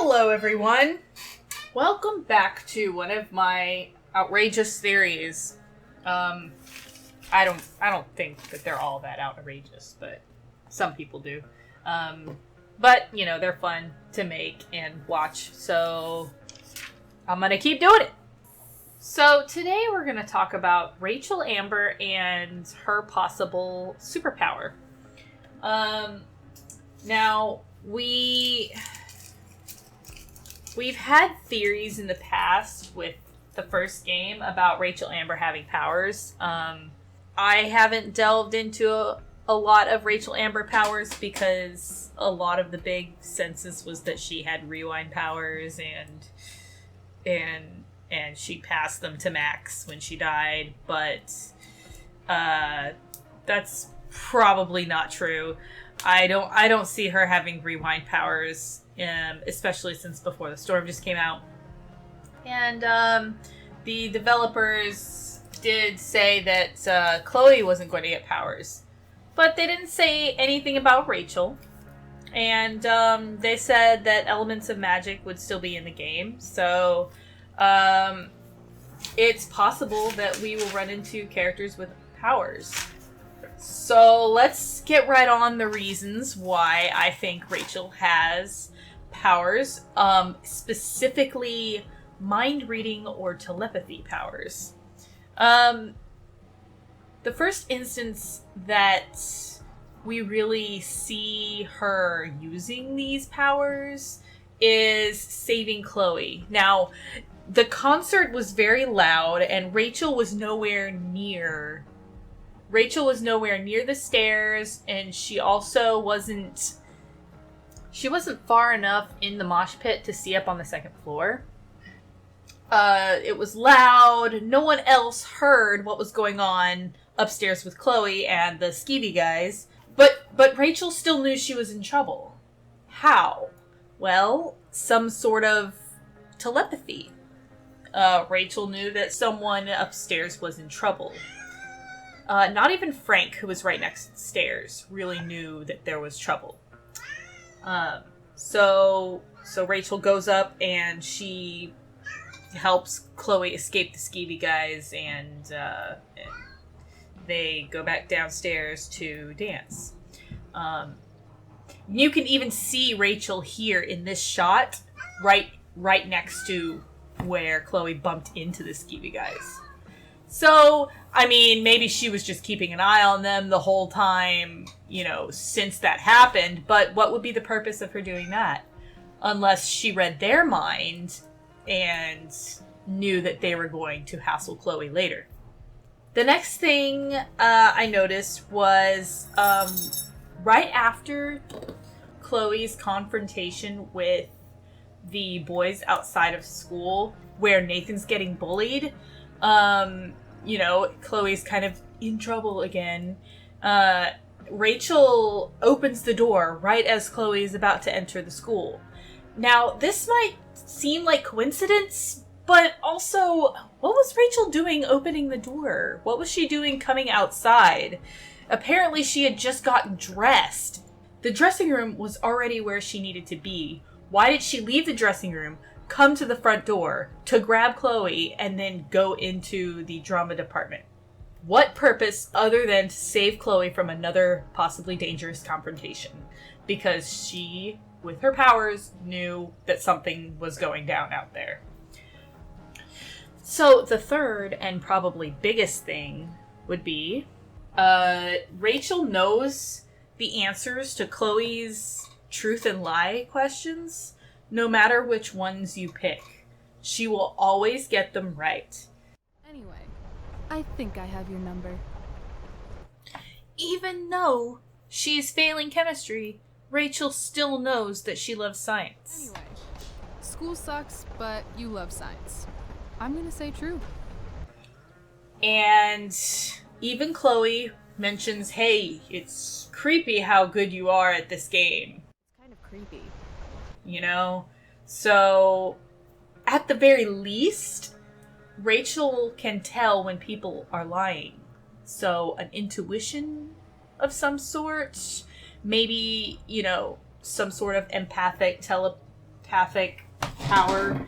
Hello, everyone. Welcome back to one of my outrageous theories. I don't think that they're all that outrageous, but some people do. But you know, they're fun to make and watch, so I'm gonna keep doing it. So today we're gonna talk about Rachel Amber and her possible superpower. Now we've had theories in the past with the first game about Rachel Amber having powers. I haven't delved into a lot of Rachel Amber powers because a lot of the big census was that she had rewind powers and she passed them to Max when she died, but that's probably not true. I don't see her having rewind powers, especially since Before the Storm just came out. And the developers did say that Chloe wasn't going to get powers. But they didn't say anything about Rachel. And they said that elements of magic would still be in the game. So it's possible that we will run into characters with powers. So let's get right on the reasons why I think Rachel has powers, specifically mind reading or telepathy powers. The first instance that we really see her using these powers is saving Chloe. Now, the concert was very loud and Rachel was nowhere near the stairs, and she also wasn't far enough in the mosh pit to see up on the second floor. It was loud. No one else heard what was going on upstairs with Chloe and the skeevy guys. But Rachel still knew she was in trouble. How? Well, some sort of telepathy. Rachel knew that someone upstairs was in trouble. Not even Frank, who was right next to the stairs, really knew that there was trouble. So Rachel goes up and she helps Chloe escape the skeevy guys, and they go back downstairs to dance. You can even see Rachel here in this shot, right next to where Chloe bumped into the skeevy guys. So, I mean, maybe she was just keeping an eye on them the whole time, since that happened, but what would be the purpose of her doing that? Unless she read their mind and knew that they were going to hassle Chloe later. The next thing I noticed was right after Chloe's confrontation with the boys outside of school, where Nathan's getting bullied, Chloe's kind of in trouble again. Rachel opens the door right as Chloe is about to enter the school. Now, this might seem like coincidence, but also, what was Rachel doing opening the door? What was she doing coming outside? Apparently, she had just gotten dressed. The dressing room was already where she needed to be. Why did she leave the dressing room, come to the front door to grab Chloe, and then go into the drama department? What purpose other than to save Chloe from another possibly dangerous confrontation? Because she, with her powers, knew that something was going down out there. So the third and probably biggest thing would be Rachel knows the answers to Chloe's truth and lie questions. No matter which ones you pick, she will always get them right. Anyway, I think I have your number. Even though she is failing chemistry, Rachel still knows that she loves science. Anyway, school sucks, but you love science. I'm gonna say true. And even Chloe mentions, hey, it's creepy how good you are at this game. It's kind of creepy. So at the very least, Rachel can tell when people are lying. So an intuition of some sort, maybe, some sort of empathic telepathic power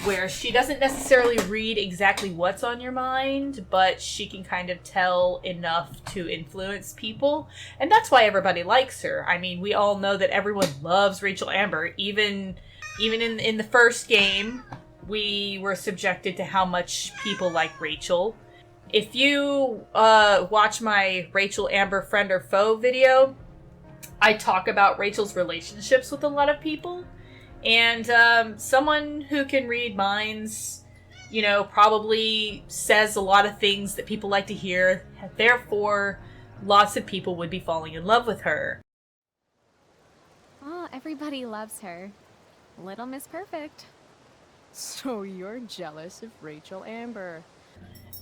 where she doesn't necessarily read exactly what's on your mind, but she can kind of tell enough to influence people. And that's why everybody likes her. I mean, we all know that everyone loves Rachel Amber. Even in the first game, we were subjected to how much people like Rachel. If you watch my Rachel Amber friend or foe video, I talk about Rachel's relationships with a lot of people. And someone who can read minds, you know, probably says a lot of things that people like to hear. Therefore, lots of people would be falling in love with her. Oh, everybody loves her. Little Miss Perfect. So you're jealous of Rachel Amber.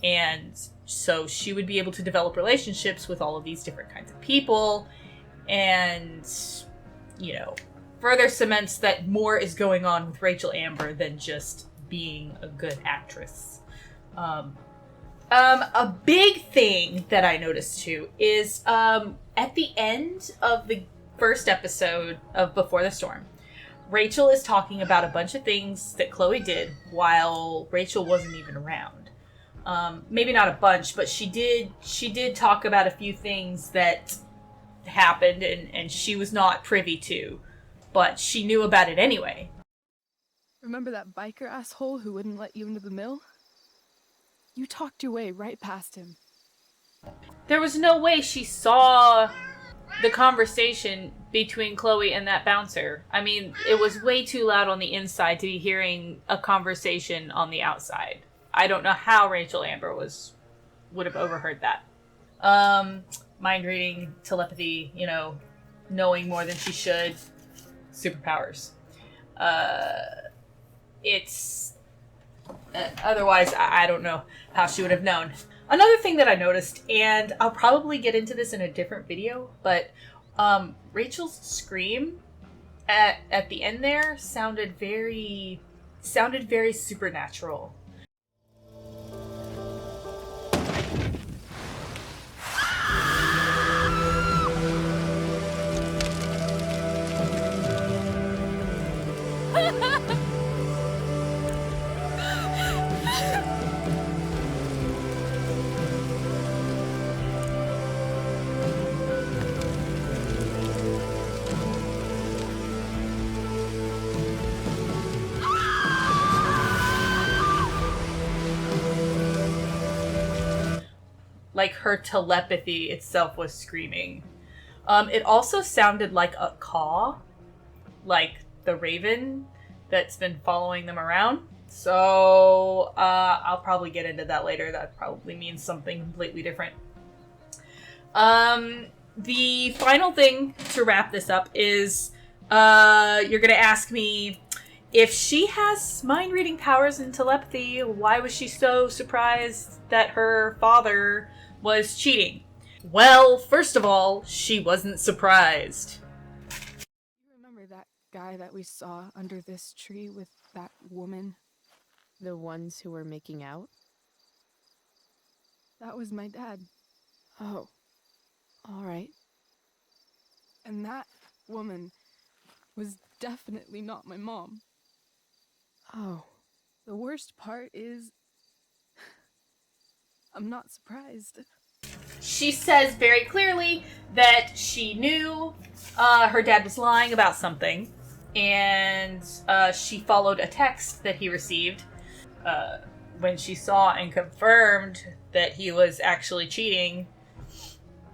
And so she would be able to develop relationships with all of these different kinds of people. And, you know, further cements that more is going on with Rachel Amber than just being a good actress. A big thing that I noticed too is at the end of the first episode of Before the Storm, Rachel is talking about a bunch of things that Chloe did while Rachel wasn't even around. Maybe not a bunch, but she did talk about a few things that happened and she was not privy to, but she knew about it anyway. Remember that biker asshole who wouldn't let you into the mill? You talked your way right past him. There was no way she saw the conversation between Chloe and that bouncer. I mean, it was way too loud on the inside to be hearing a conversation on the outside. I don't know how Rachel Amber would have overheard that. Mind reading, telepathy, you know, knowing more than she should, superpowers. Otherwise, I don't know how she would have known. Another thing that I noticed, and I'll probably get into this in a different video, but Rachel's scream at the end there sounded very supernatural. Like her telepathy itself was screaming. It also sounded like a caw, like the raven that's been following them around. So I'll probably get into that later. That probably means something completely different. The final thing to wrap this up is you're going to ask me, if she has mind-reading powers and telepathy, why was she so surprised that her father was cheating? Well, first of all, she wasn't surprised. You remember that guy that we saw under this tree with that woman? The ones who were making out? That was my dad. Oh, all right. And that woman was definitely not my mom. Oh. The worst part is, I'm not surprised. She says very clearly that she knew her dad was lying about something, and she followed a text that he received when she saw and confirmed that he was actually cheating.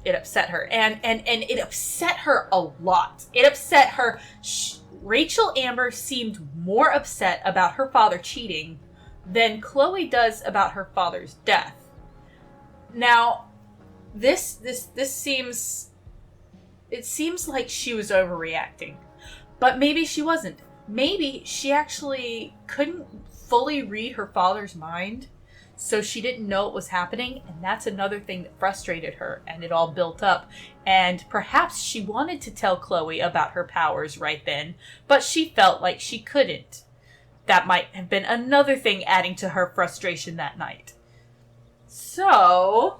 It upset her, and it upset her a lot. It upset her. Rachel Amber seemed more upset about her father cheating than Chloe does about her father's death. Now, this seems like she was overreacting, but maybe she wasn't. Maybe she actually couldn't fully read her father's mind, so she didn't know what was happening, and that's another thing that frustrated her, and it all built up. And perhaps she wanted to tell Chloe about her powers right then, but she felt like she couldn't. That might have been another thing adding to her frustration that night. So,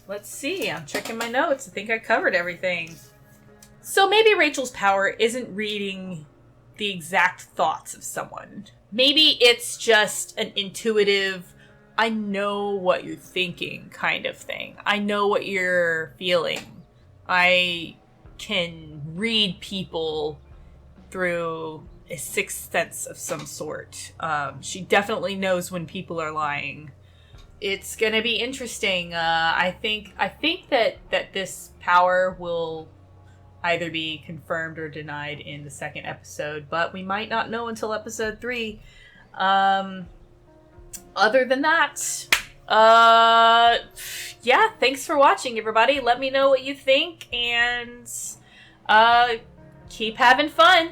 let's see. I'm checking my notes. I think I covered everything. So maybe Rachel's power isn't reading the exact thoughts of someone. Maybe it's just an intuitive, I know what you're thinking kind of thing. I know what you're feeling. I can read people through a sixth sense of some sort. She definitely knows when people are lying. It's gonna be interesting. I think that this power will either be confirmed or denied in the second episode, but we might not know until episode 3. Other than that, yeah, thanks for watching, everybody. Let me know what you think, and keep having fun.